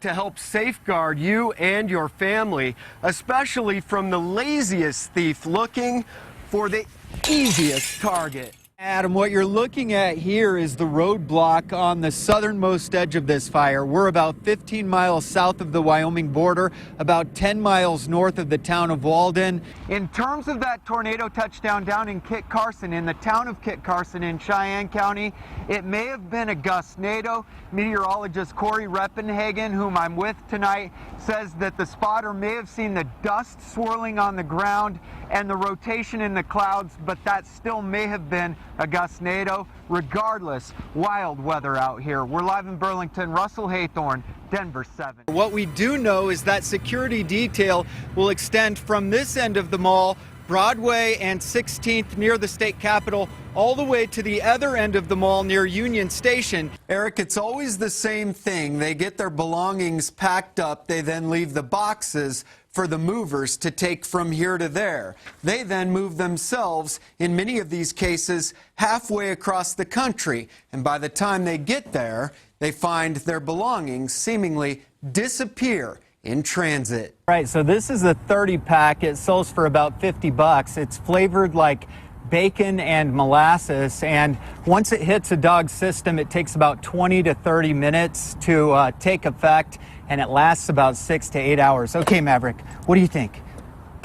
to help safeguard you and your family, especially from the laziest thief looking for the easiest target. Adam, what you're looking at here is the roadblock on the southernmost edge of this fire. We're about 15 miles south of the Wyoming border, about 10 miles north of the town of Walden. In terms of that tornado touchdown down in Kit Carson, in the town of Kit Carson in Cheyenne County, it may have been a gustnado. Meteorologist Corey Reppenhagen, whom I'm with tonight, says that the spotter may have seen the dust swirling on the ground and the rotation in the clouds, but that still may have been a gustnado. Regardless, wild weather out here. We're live in Burlington. Russell Haythorn, Denver 7. What we do know is that security detail will extend from this end of the mall, Broadway and 16th near the state capitol, all the way to the other end of the mall near Union Station. Eric, it's always the same thing. They get their belongings packed up. They then leave the boxes for the movers to take from here to there. They then move themselves, in many of these cases, halfway across the country. And by the time they get there, they find their belongings seemingly disappear in transit. Right, so this is a 30-pack. It sells for about 50 bucks. It's flavored like bacon and molasses, and once it hits a dog's system, it takes about 20 to 30 minutes to take effect, and it lasts about 6 to 8 hours. Okay, Maverick, what do you think?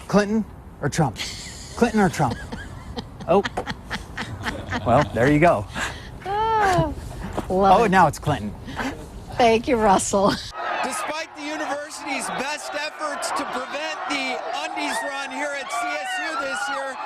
Clinton or Trump? Clinton or Trump? Oh, well, there you go. Oh, now it's Clinton. thank you, Russell. Despite the university's best efforts to prevent the undies run here at CSU this year,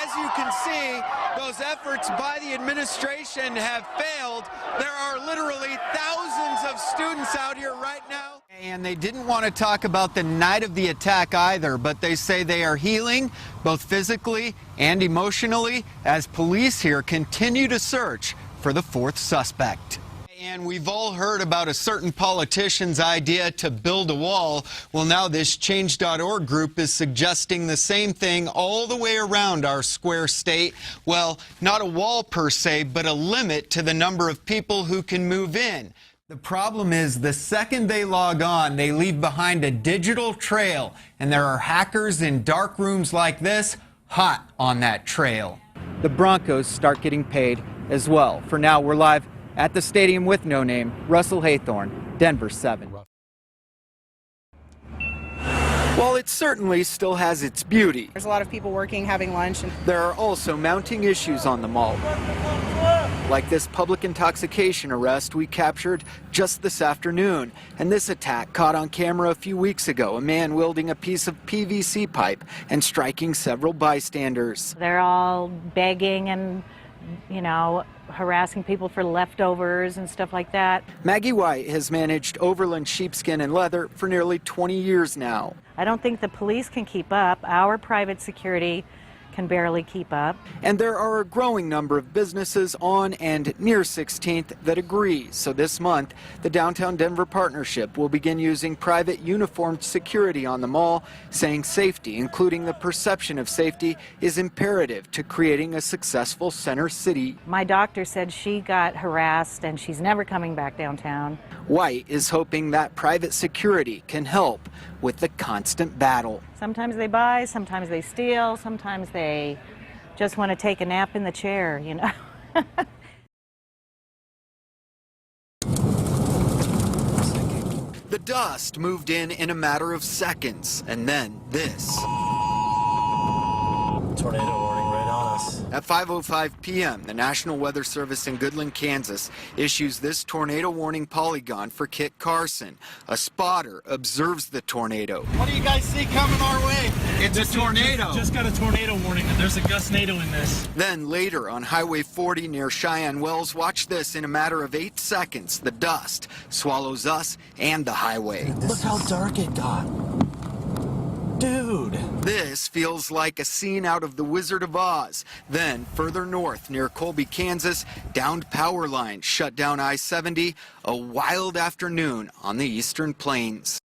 as you can see, those efforts by the administration have failed. There are literally thousands of students out here right now. And they didn't want to talk about the night of the attack either, but they say they are healing both physically and emotionally as police here continue to search for the fourth suspect. And we've all heard about a certain politician's idea to build a wall. Well, now this Change.org group is suggesting the same thing all the way around our square state. Well, not a wall per se, but a limit to the number of people who can move in. The problem is the second they log on, they leave behind a digital trail. And there are hackers in dark rooms like this, hot on that trail. The Broncos start getting paid as well. For now, we're live at the stadium with no name. Russell Haythorn, Denver 7. While it certainly still has its beauty, There's a lot of people working, having lunch. And there are also mounting issues on the mall. Like this public intoxication arrest we captured just this afternoon. And this attack caught on camera a few weeks ago, a man wielding a piece of PVC pipe and striking several bystanders. They're all begging and, harassing people for leftovers and stuff like that. Maggie White has managed Overland Sheepskin and Leather for nearly 20 years now. I don't think the police can keep up. Our private security can barely keep up. And there are a growing number of businesses on and near 16th that agree. So this month, the Downtown Denver Partnership will begin using private uniformed security on the mall, saying safety, including the perception of safety, is imperative to creating a successful center city. My doctor said she got harassed and she's never coming back downtown. White is hoping that private security can help with the constant battle. Sometimes they buy, sometimes they steal, sometimes they just want to take a nap in the chair, The dust moved in a matter of seconds, and then this. Tornado warning right on us. At 5:05 p.m., the National Weather Service in Goodland, Kansas, issues this tornado warning polygon for Kit Carson. A spotter observes the tornado. What do you guys see coming our way? It's a tornado. Just got a tornado warning. There's a gustnado in this. Then later on Highway 40 near Cheyenne Wells, watch this. In a matter of 8 seconds, the dust swallows us and the highway. Look how dark it got. Dude. This feels like a scene out of The Wizard of Oz. Then, further north near Colby, Kansas, downed power lines shut down I-70, a wild afternoon on the Eastern Plains.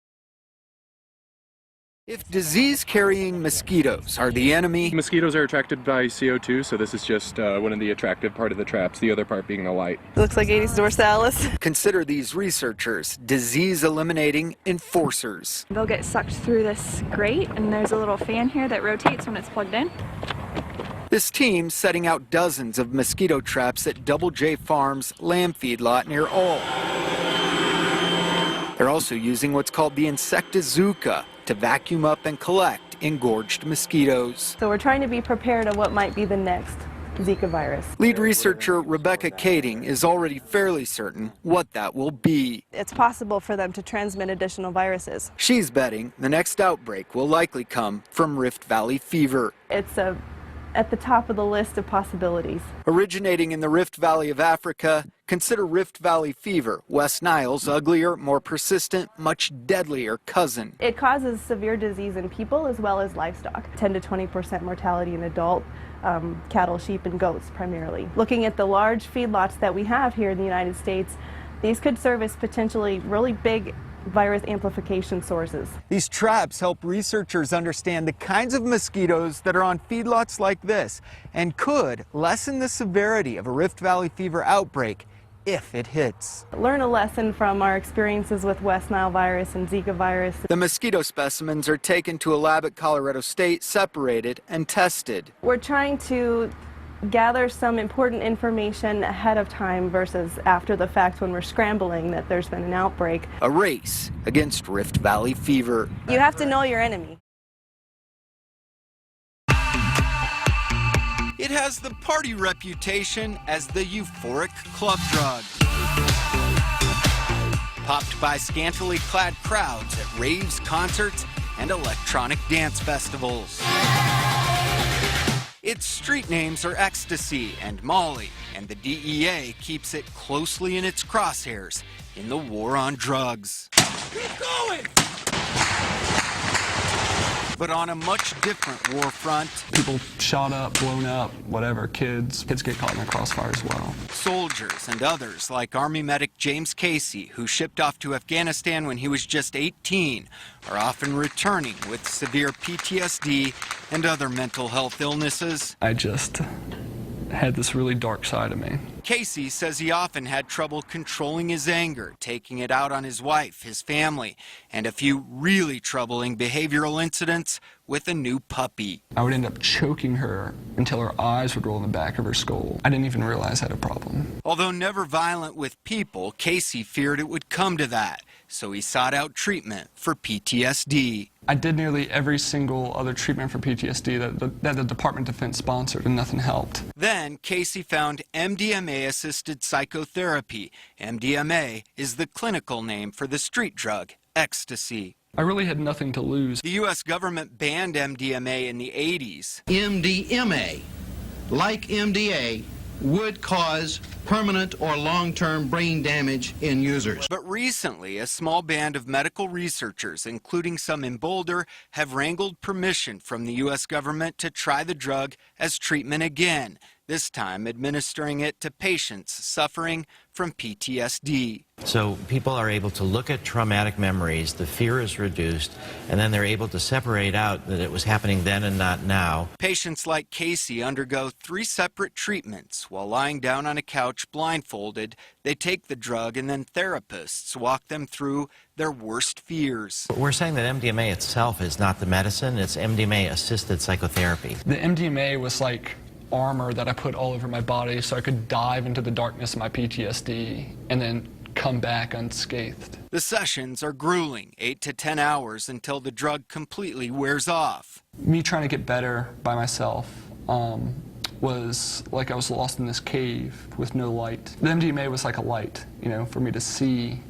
If disease-carrying mosquitoes are the enemy, Mosquitoes are attracted by CO2, so this is just one of the attractive part of the traps, the other part being the light. It looks like 80s dorsalis. consider these researchers disease-eliminating enforcers. They'll get sucked through this grate, and there's a little fan here that rotates when it's plugged in. This team setting out dozens of mosquito traps at Double J Farms lamb feedlot near Ulm. They're also using what's called the Insectizooka to vacuum up and collect engorged mosquitoes. So we're trying to be prepared of what might be the next Zika virus. Lead researcher Rebecca Kading is already fairly certain what that will be. It's possible for them to transmit additional viruses. She's betting the next outbreak will likely come from Rift Valley fever. It's at the top of the list of possibilities. Originating in the Rift Valley of Africa, consider Rift Valley fever, West Nile's uglier, more persistent, much deadlier cousin. It causes severe disease in people as well as livestock. 10 to 20% mortality in adult cattle, sheep, and goats primarily. Looking at the large feedlots that we have here in the United States, these could serve as potentially really big virus amplification sources. These traps help researchers understand the kinds of mosquitoes that are on feedlots like this and could lessen the severity of a Rift Valley fever outbreak if it hits. Learn a lesson from our experiences with West Nile virus and Zika virus. The mosquito specimens are taken to a lab at Colorado State, separated and tested. We're trying to gather some important information ahead of time versus after the fact when we're scrambling that there's been an outbreak. A race against Rift Valley fever. You have to know your enemy. It has the party reputation as the euphoric club drug. Popped by scantily clad crowds at raves, concerts, and electronic dance festivals. Its street names are Ecstasy and Molly, and the DEA keeps it closely in its crosshairs in the war on drugs. Keep going! But on a much different war front, people shot up, blown up, whatever, kids get caught in the crossfire as well. Soldiers and others like Army medic James Casey, who shipped off to Afghanistan when he was just 18, are often returning with severe PTSD and other mental health illnesses. I just had this really dark side of me. Casey says he often had trouble controlling his anger, taking it out on his wife, his family, and a few really troubling behavioral incidents with a new puppy. I would end up choking her until her eyes would roll in the back of her skull. I didn't even realize I had a problem. Although never violent with people, Casey feared it would come to that, so he sought out treatment for PTSD. I did nearly every single other treatment for PTSD that the Department of Defense sponsored, and nothing helped. Then Casey found MDMA-assisted psychotherapy. MDMA is the clinical name for the street drug, ecstasy. I really had nothing to lose. The U.S. government banned MDMA in the 80s. MDMA, like MDA, would cause permanent or long-term brain damage in users. But recently, a small band of medical researchers, including some in Boulder, have wrangled permission from the U.S. government to try the drug as treatment again, this time administering it to patients suffering from PTSD. So people are able to look at traumatic memories, the fear is reduced, and then they're able to separate out that it was happening then and not now. Patients like Casey undergo 3 separate treatments. While lying down on a couch blindfolded, they take the drug and then therapists walk them through their worst fears. We're saying that MDMA itself is not the medicine, it's MDMA-assisted psychotherapy. The MDMA was like armor that I put all over my body so I could dive into the darkness of my PTSD and then come back unscathed. The sessions are grueling, 8 to 10 hours until the drug completely wears off. Me trying to get better by myself was like I was lost in this cave with no light. The MDMA was like a light, you know, for me to see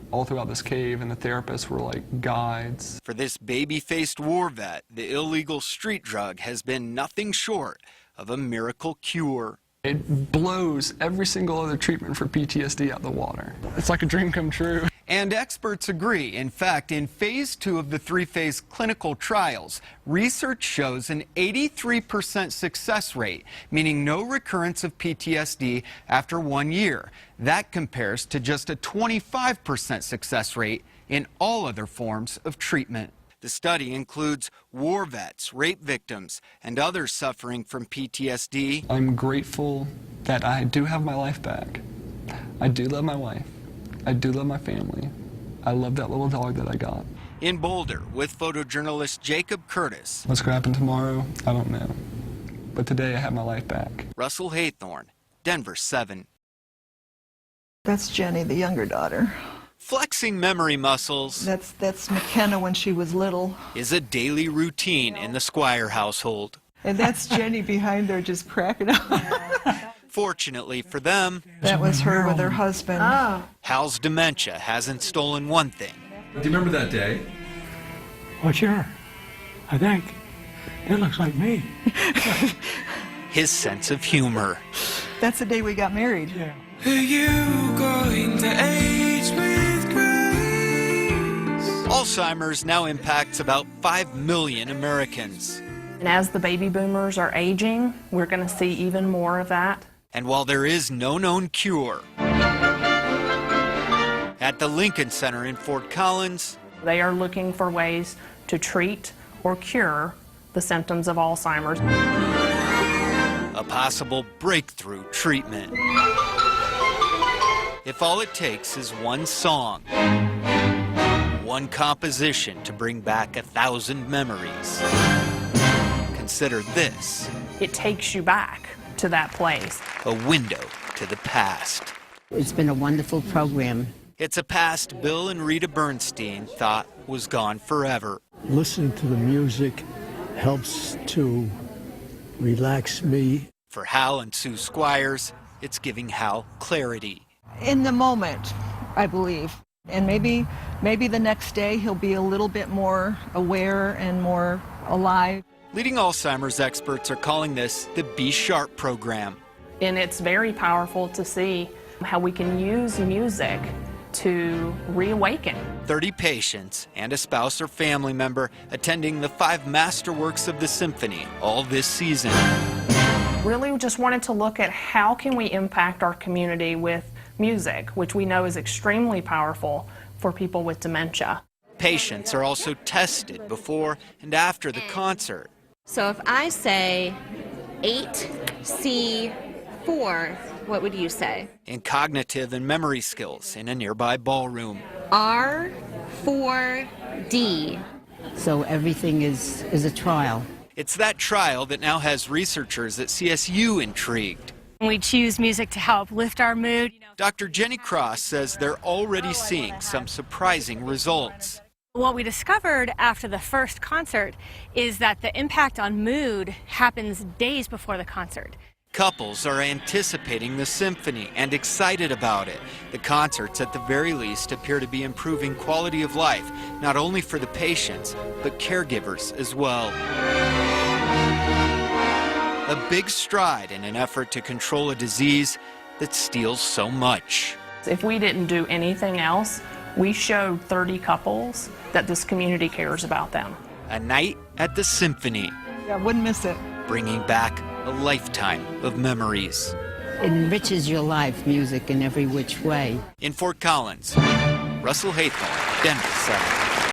all throughout this cave, and the therapists were like guides. For this baby-faced war vet, the illegal street drug has been nothing short of a miracle cure. It blows every single other treatment for PTSD out the water. It's like a dream come true. And experts agree. In fact, in phase 2 of the 3-phase clinical trials, research shows an 83% success rate, meaning no recurrence of PTSD after 1 year. That compares to just a 25% success rate in all other forms of treatment. The study includes war vets, rape victims, and others suffering from PTSD. I'm grateful that I do have my life back. I do love my wife. I do love my family. I love that little dog that I got. In Boulder, with photojournalist Jacob Curtis. What's going to happen tomorrow? I don't know. But today I have my life back. Russell Haythorn, Denver 7. That's Jenny, the younger daughter. Flexing memory muscles. That's McKenna when she was little. Is a daily routine in the Squire household. And that's Jenny behind there just cracking up. Fortunately for them, that was her with her husband. Oh. Hal's dementia hasn't stolen one thing. Do you remember that day? Well, sure. I think. It looks like me. His sense of humor. That's the day we got married. Yeah. Are you going to age with grace? Alzheimer's now impacts about 5 million Americans. And as the baby boomers are aging, we're going to see even more of that. And while there is no known cure, at the Lincoln Center in Fort Collins, they are looking for ways to treat or cure the symptoms of Alzheimer's. A possible breakthrough treatment. If all it takes is one song, one composition to bring back 1,000 memories. Consider this. It takes you back to that place. A window to the past. It's been a wonderful program. It's a past Bill and Rita Bernstein thought was gone forever. Listening to the music helps to relax me. For Hal and Sue Squires, it's giving Hal clarity. In the moment, I believe. And maybe the next day he'll be a little bit more aware and more alive. Leading Alzheimer's experts are calling this the Be Sharp program. And it's very powerful to see how we can use music to reawaken. 30 patients and a spouse or family member attending the 5 masterworks of the symphony all this season. Really just wanted to look at how can we impact our community with music, which we know is extremely powerful for people with dementia. Patients are also tested before and after the concert. So if I say 8C4, what would you say? In cognitive and memory skills in a nearby ballroom. R4D. So everything is a trial. It's that trial that now has researchers at CSU intrigued. We choose music to help lift our mood. Dr. Jenny Cross says they're already seeing some surprising results. What we discovered after the first concert is that the impact on mood happens days before the concert. Couples are anticipating the symphony and excited about it. The concerts, at the very least, appear to be improving quality of life, not only for the patients, but caregivers as well. A big stride in an effort to control a disease that steals so much. If we didn't do anything else, we showed 30 couples that this community cares about them. A night at the symphony. Yeah, wouldn't miss it. Bringing back a lifetime of memories. It enriches your life, music in every which way. In Fort Collins, Russell Haythorn, Denver 7.